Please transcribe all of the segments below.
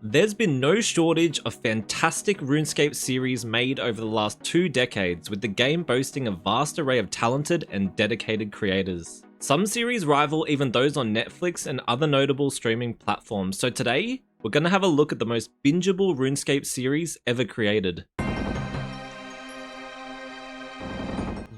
There's been no shortage of fantastic RuneScape series made over the last 2 decades, with the game boasting a vast array of talented and dedicated creators. Some series rival even those on Netflix and other notable streaming platforms, so today, we're gonna have a look at the most bingeable RuneScape series ever created.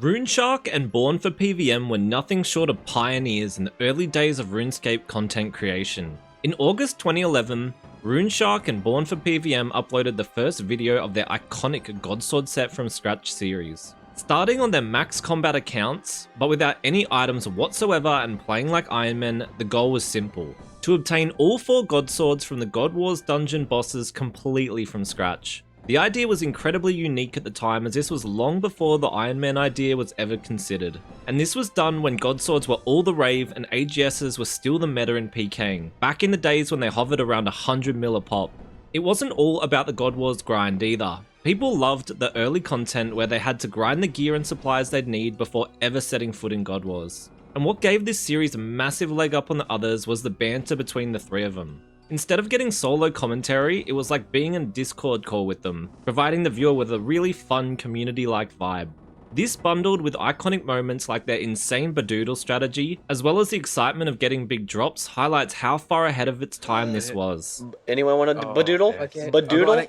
RuneShark and Born for PvM were nothing short of pioneers in the early days of RuneScape content creation. In August 2011, RuneShark and Born for PvM uploaded the first video of their iconic Godsword set from scratch series. Starting on their max combat accounts, but without any items whatsoever and playing like Iron Men, the goal was simple: to obtain all 4 Godswords from the God Wars dungeon bosses completely from scratch. The idea was incredibly unique at the time, as this was long before the Iron Man idea was ever considered. And this was done when Godswords were all the rave and AGSs were still the meta in PKing, back in the days when they hovered around 100 mil a pop. It wasn't all about the God Wars grind either. People loved the early content where they had to grind the gear and supplies they'd need before ever setting foot in God Wars. And what gave this series a massive leg up on the others was the banter between the 3 of them. Instead of getting solo commentary, it was like being in a Discord call with them, providing the viewer with a really fun community-like vibe. This bundled with iconic moments like their insane Badoodle strategy, as well as the excitement of getting big drops, highlights how far ahead of its time this was. Anyone want to Badoodle? Okay. Badoodle?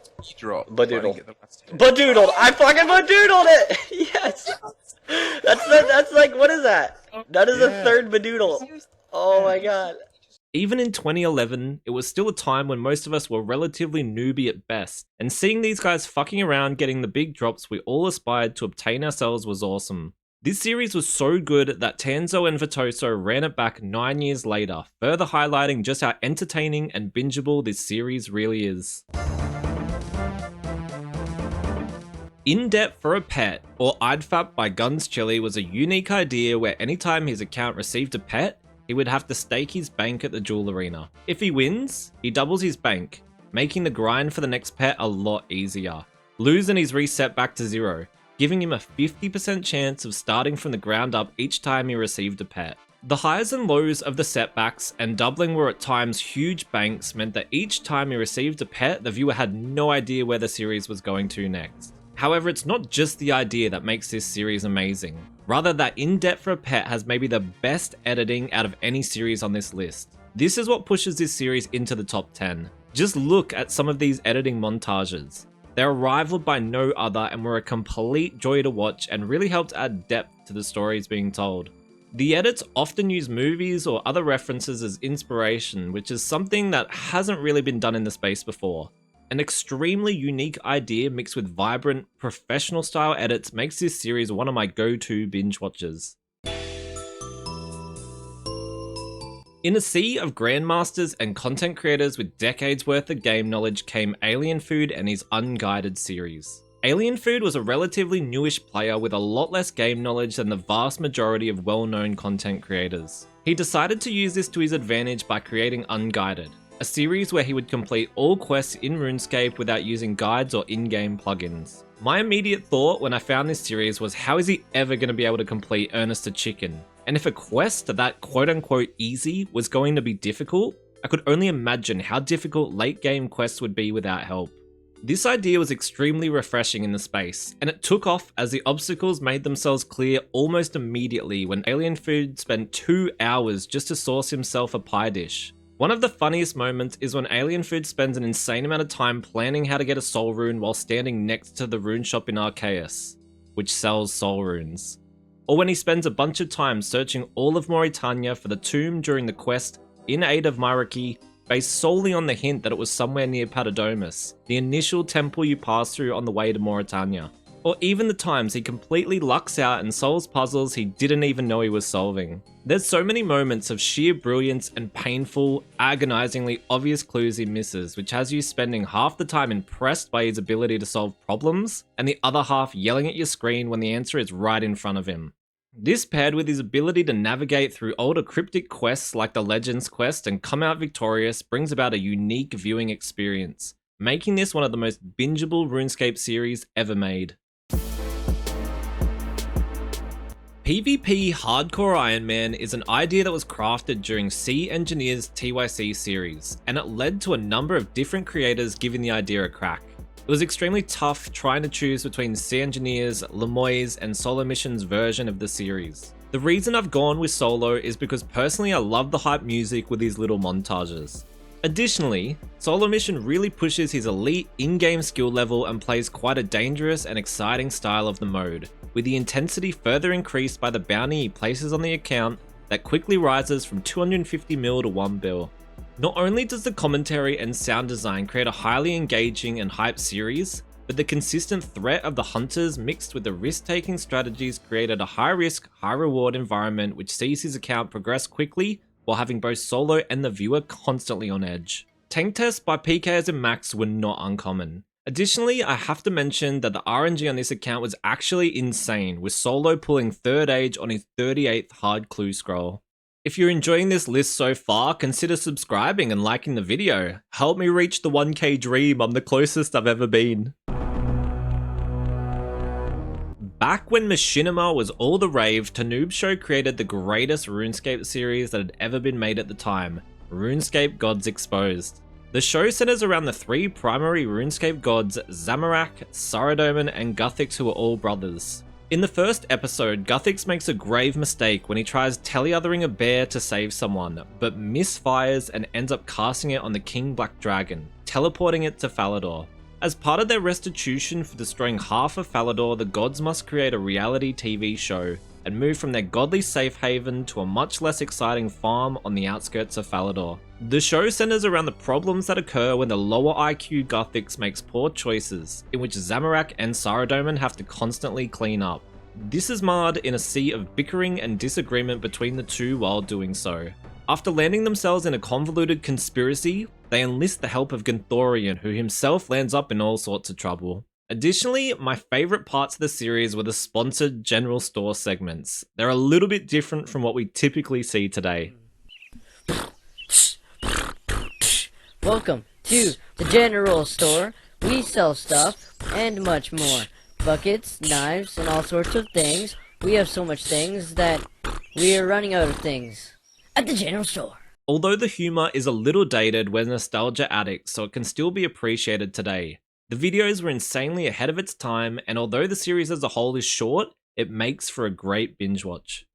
Badoodle. Badoodle! I fucking Badoodled it! Yes! That's like, what is that? That is a third Badoodle. Oh my god. Even in 2011, it was still a time when most of us were relatively newbie at best, and seeing these guys fucking around getting the big drops we all aspired to obtain ourselves was awesome. This series was so good that Tanzo and Vitoso ran it back 9 years later, further highlighting just how entertaining and bingeable this series really is. In Debt for a Pet, or IDFAP by Guns Chili, was a unique idea where anytime his account received a pet, he would have to stake his bank at the Jewel Arena. If he wins, he doubles his bank, making the grind for the next pet a lot easier. Lose and he's reset back to 0, giving him a 50% chance of starting from the ground up each time he received a pet. The highs and lows of the setbacks and doubling were at times huge banks meant that each time he received a pet, the viewer had no idea where the series was going to next. However, it's not just the idea that makes this series amazing. Rather, that In Debt for a Pet has maybe the best editing out of any series on this list. This is what pushes this series into the top 10. Just look at some of these editing montages. They're rivaled by no other and were a complete joy to watch and really helped add depth to the stories being told. The edits often use movies or other references as inspiration, which is something that hasn't really been done in the space before. An extremely unique idea mixed with vibrant, professional style edits makes this series one of my go-to binge watches. In a sea of grandmasters and content creators with decades worth of game knowledge came Alien Food and his Unguided series. Alien Food was a relatively newish player with a lot less game knowledge than the vast majority of well-known content creators. He decided to use this to his advantage by creating Unguided, a series where he would complete all quests in RuneScape without using guides or in-game plugins. My immediate thought when I found this series was, how is he ever going to be able to complete Ernest the Chicken? And if a quest that quote-unquote easy was going to be difficult, I could only imagine how difficult late-game quests would be without help. This idea was extremely refreshing in the space, and it took off as the obstacles made themselves clear almost immediately when Alien Food spent 2 hours just to source himself a pie dish. One of the funniest moments is when Alien Food spends an insane amount of time planning how to get a soul rune while standing next to the rune shop in Arceus, which sells soul runes. Or when he spends a bunch of time searching all of Mauritania for the tomb during the quest in aid of Myraki, based solely on the hint that it was somewhere near Patadomus, the initial temple you pass through on the way to Mauritania. Or even the times he completely lucks out and solves puzzles he didn't even know he was solving. There's so many moments of sheer brilliance and painful, agonizingly obvious clues he misses, which has you spending half the time impressed by his ability to solve problems, and the other half yelling at your screen when the answer is right in front of him. This, paired with his ability to navigate through older cryptic quests like the Legends quest and come out victorious, brings about a unique viewing experience, making this one of the most bingeable RuneScape series ever made. PvP Hardcore Iron Man is an idea that was crafted during C Engineer's TYC series, and it led to a number of different creators giving the idea a crack. It was extremely tough trying to choose between C Engineer's, Lemoy's, and Solo Mission's version of the series. The reason I've gone with Solo is because personally I love the hype music with these little montages. Additionally, Solo Mission really pushes his elite in-game skill level and plays quite a dangerous and exciting style of the mode, with the intensity further increased by the bounty he places on the account that quickly rises from 250 mil to 1 bill. Not only does the commentary and sound design create a highly engaging and hyped series, but the consistent threat of the hunters mixed with the risk-taking strategies created a high-risk, high-reward environment which sees his account progress quickly while having both Solo and the viewer constantly on edge. Tank tests by PKs and Max were not uncommon. Additionally, I have to mention that the RNG on this account was actually insane, with Solo pulling 3rd age on his 38th hard clue scroll. If you're enjoying this list so far, consider subscribing and liking the video. Help me reach the 1k dream, I'm the closest I've ever been. Back when Machinima was all the rave, Noob Show created the greatest RuneScape series that had ever been made at the time, RuneScape Gods Exposed. The show centers around the 3 primary RuneScape gods, Zamorak, Saradomin, and Guthix, who are all brothers. In the first episode, Guthix makes a grave mistake when he tries teleothering a bear to save someone, but misfires and ends up casting it on the King Black Dragon, teleporting it to Falador. As part of their restitution for destroying half of Falador, the gods must create a reality TV show and move from their godly safe haven to a much less exciting farm on the outskirts of Falador. The show centers around the problems that occur when the lower IQ Guthix makes poor choices, in which Zamorak and Saradomin have to constantly clean up. This is marred in a sea of bickering and disagreement between the two while doing so. After landing themselves in a convoluted conspiracy, they enlist the help of Gunthorian, who himself lands up in all sorts of trouble. Additionally, my favourite parts of the series were the sponsored general store segments. They're a little bit different from what we typically see today. Welcome to the general store. We sell stuff and much more. Buckets, knives, and all sorts of things. We have so much things that we are running out of things at the general store. Although the humour is a little dated, we're nostalgia addicts, so it can still be appreciated today. The videos were insanely ahead of its time, and although the series as a whole is short, it makes for a great binge watch.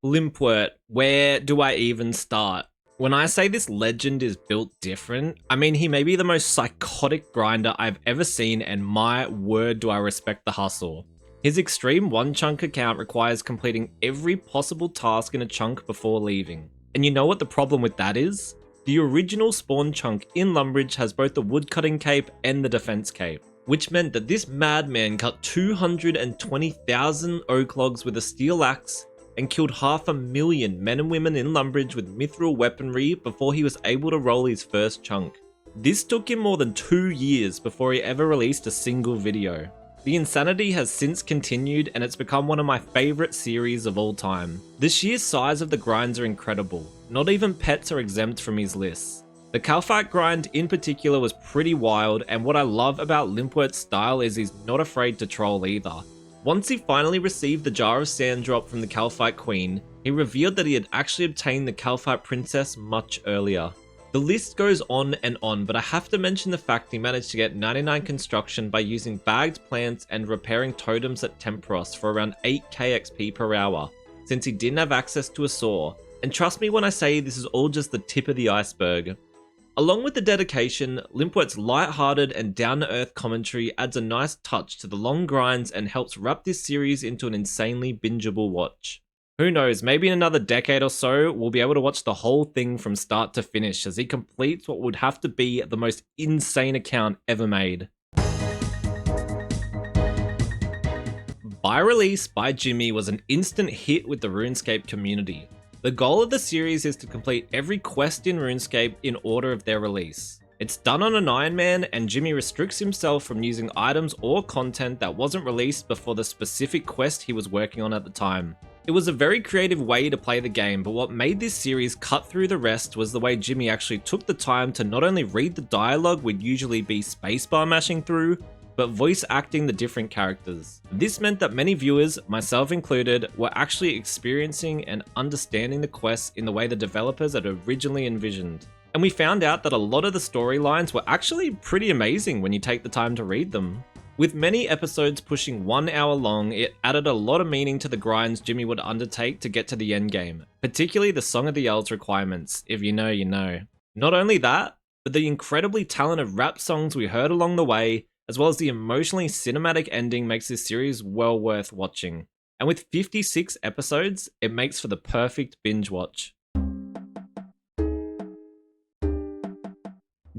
Limpwort, where do I even start? When I say this legend is built different, I mean he may be the most psychotic grinder I've ever seen, and my word do I respect the hustle. His extreme one chunk account requires completing every possible task in a chunk before leaving. And you know what the problem with that is? The original spawn chunk in Lumbridge has both the woodcutting cape and the defense cape, which meant that this madman cut 220,000 oak logs with a steel axe and killed 500,000 men and women in Lumbridge with mithril weaponry before he was able to roll his first chunk. This took him more than 2 years before he ever released a single video. The insanity has since continued, and it's become one of my favourite series of all time. The sheer size of the grinds are incredible. Not even pets are exempt from his lists. The Calfight grind in particular was pretty wild, and what I love about Limpwort's style is he's not afraid to troll either. Once he finally received the jar of sand drop from the Calfight Queen, he revealed that he had actually obtained the Calfight Princess much earlier. The list goes on, but I have to mention the fact he managed to get 99 construction by using bagged plants and repairing totems at Tempros for around 8k XP per hour, since he didn't have access to a saw. And trust me when I say this is all just the tip of the iceberg. Along with the dedication, Limpwort's light-hearted and down-to-earth commentary adds a nice touch to the long grinds and helps wrap this series into an insanely bingeable watch. Who knows, maybe in another decade or so, we'll be able to watch the whole thing from start to finish as he completes what would have to be the most insane account ever made. By Release by Jimmy was an instant hit with the RuneScape community. The goal of the series is to complete every quest in RuneScape in order of their release. It's done on an Iron Man, and Jimmy restricts himself from using items or content that wasn't released before the specific quest he was working on at the time. It was a very creative way to play the game, but what made this series cut through the rest was the way Jimmy actually took the time to not only read the dialogue we'd usually be spacebar mashing through, but voice acting the different characters. This meant that many viewers, myself included, were actually experiencing and understanding the quests in the way the developers had originally envisioned. And we found out that a lot of the storylines were actually pretty amazing when you take the time to read them. With many episodes pushing 1 hour long, it added a lot of meaning to the grinds Jimmy would undertake to get to the endgame, particularly the Song of the Elves requirements, if you know, you know. Not only that, but the incredibly talented rap songs we heard along the way, as well as the emotionally cinematic ending makes this series well worth watching. And with 56 episodes, it makes for the perfect binge watch.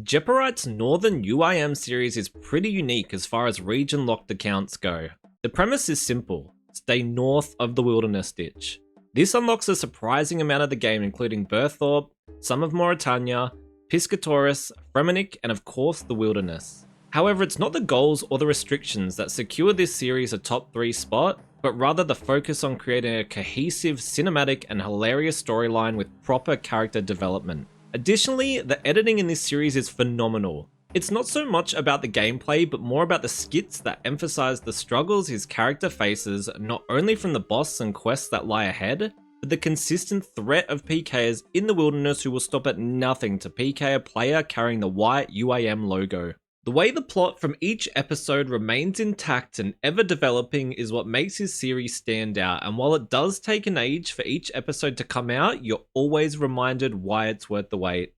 Jeoparite's Northern UIM series is pretty unique as far as region-locked accounts go. The premise is simple: stay north of the wilderness ditch. This unlocks a surprising amount of the game, including Berthorpe, some of Mauritania, Piscatoris, Fremennik, and of course the wilderness. However, it's not the goals or the restrictions that secure this series a top 3 spot, but rather the focus on creating a cohesive, cinematic, and hilarious storyline with proper character development. Additionally, the editing in this series is phenomenal. It's not so much about the gameplay, but more about the skits that emphasize the struggles his character faces, not only from the boss and quests that lie ahead, but the consistent threat of PKers in the wilderness who will stop at nothing to PK a player carrying the white UIM logo. The way the plot from each episode remains intact and ever developing is what makes his series stand out, and while it does take an age for each episode to come out, you're always reminded why it's worth the wait.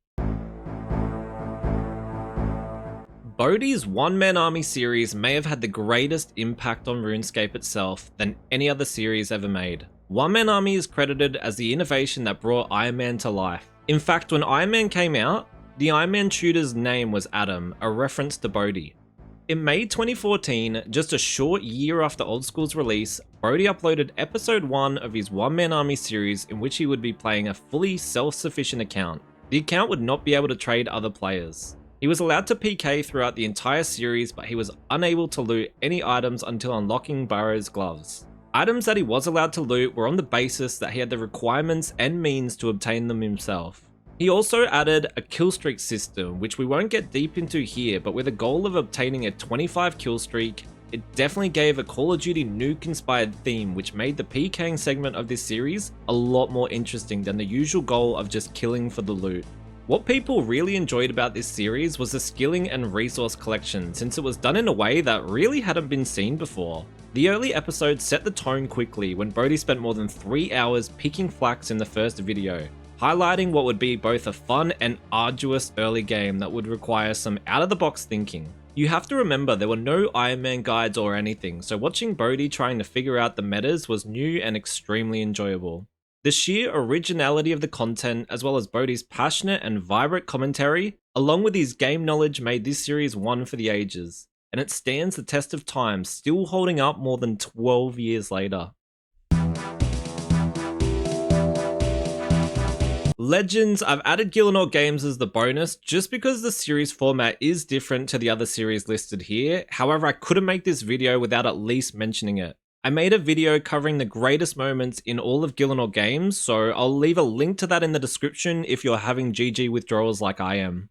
Bodhi's one-man army series may have had the greatest impact on RuneScape itself than any other series ever made. One-man army is credited as the innovation that brought Iron Man to life. In fact, when Iron Man came out, the Iron Man tutor's name was Adam, a reference to Bodhi. In May 2014, just a short year after Old School's release, Bodhi uploaded episode 1 of his one-man army series in which he would be playing a fully self-sufficient account. The account would not be able to trade other players. He was allowed to PK throughout the entire series, but he was unable to loot any items until unlocking Burrow's gloves. Items that he was allowed to loot were on the basis that he had the requirements and means to obtain them himself. He also added a killstreak system, which we won't get deep into here, but with a goal of obtaining a 25 kill streak, it definitely gave a Call of Duty nuke-inspired theme, which made the PKing segment of this series a lot more interesting than the usual goal of just killing for the loot. What people really enjoyed about this series was the skilling and resource collection, since it was done in a way that really hadn't been seen before. The early episodes set the tone quickly when Bodhi spent more than 3 hours picking flax in the first video, highlighting what would be both a fun and arduous early game that would require some out-of-the-box thinking. You have to remember there were no Iron Man guides or anything, so watching Bodhi trying to figure out the metas was new and extremely enjoyable. The sheer originality of the content, as well as Bodhi's passionate and vibrant commentary, along with his game knowledge, made this series one for the ages, and it stands the test of time, still holding up more than 12 years later. Legends, I've added Gillenor games as the bonus just because the series format is different to the other series listed here. However, I couldn't make this video without at least mentioning it. I made a video covering the greatest moments in all of Gillenor games, so I'll leave a link to that in the description if you're having GG withdrawals like I am.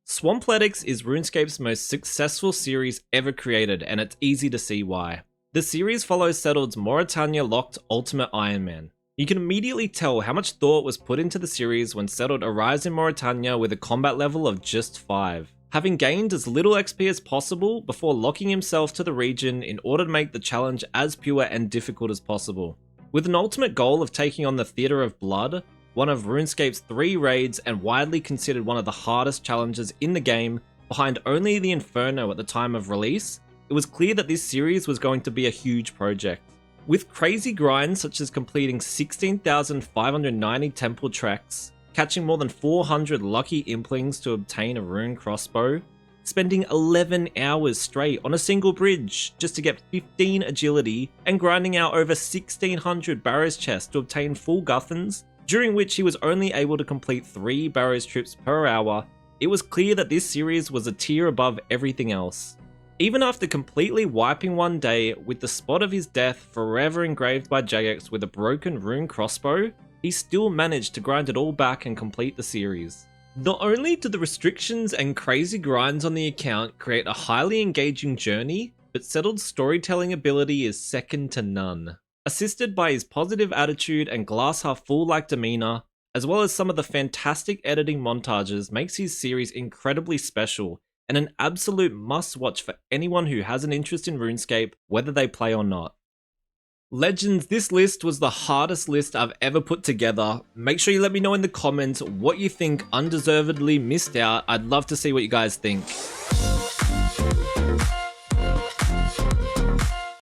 Swampletics is RuneScape's most successful series ever created, and it's easy to see why. The series follows Settled's Mauritania-locked Ultimate Iron Man. You can immediately tell how much thought was put into the series when Settled arrives in Mauritania with a combat level of just 5, having gained as little XP as possible before locking himself to the region in order to make the challenge as pure and difficult as possible. With an ultimate goal of taking on the Theatre of Blood, one of RuneScape's 3 raids and widely considered one of the hardest challenges in the game, behind only the Inferno at the time of release, it was clear that this series was going to be a huge project. With crazy grinds such as completing 16,590 temple treks, catching more than 400 lucky implings to obtain a rune crossbow, spending 11 hours straight on a single bridge just to get 15 agility, and grinding out over 1,600 Barrows chests to obtain full Guthans, during which he was only able to complete 3 Barrows trips per hour, it was clear that this series was a tier above everything else. Even after completely wiping one day with the spot of his death forever engraved by Jagex with a broken rune crossbow, he still managed to grind it all back and complete the series. Not only do the restrictions and crazy grinds on the account create a highly engaging journey, but Settled's storytelling ability is second to none. Assisted by his positive attitude and glass half full-like demeanor, as well as some of the fantastic editing montages, makes his series incredibly special and an absolute must-watch for anyone who has an interest in RuneScape, whether they play or not. Legends, this list was the hardest list I've ever put together. Make sure you let me know in the comments what you think undeservedly missed out. I'd love to see what you guys think.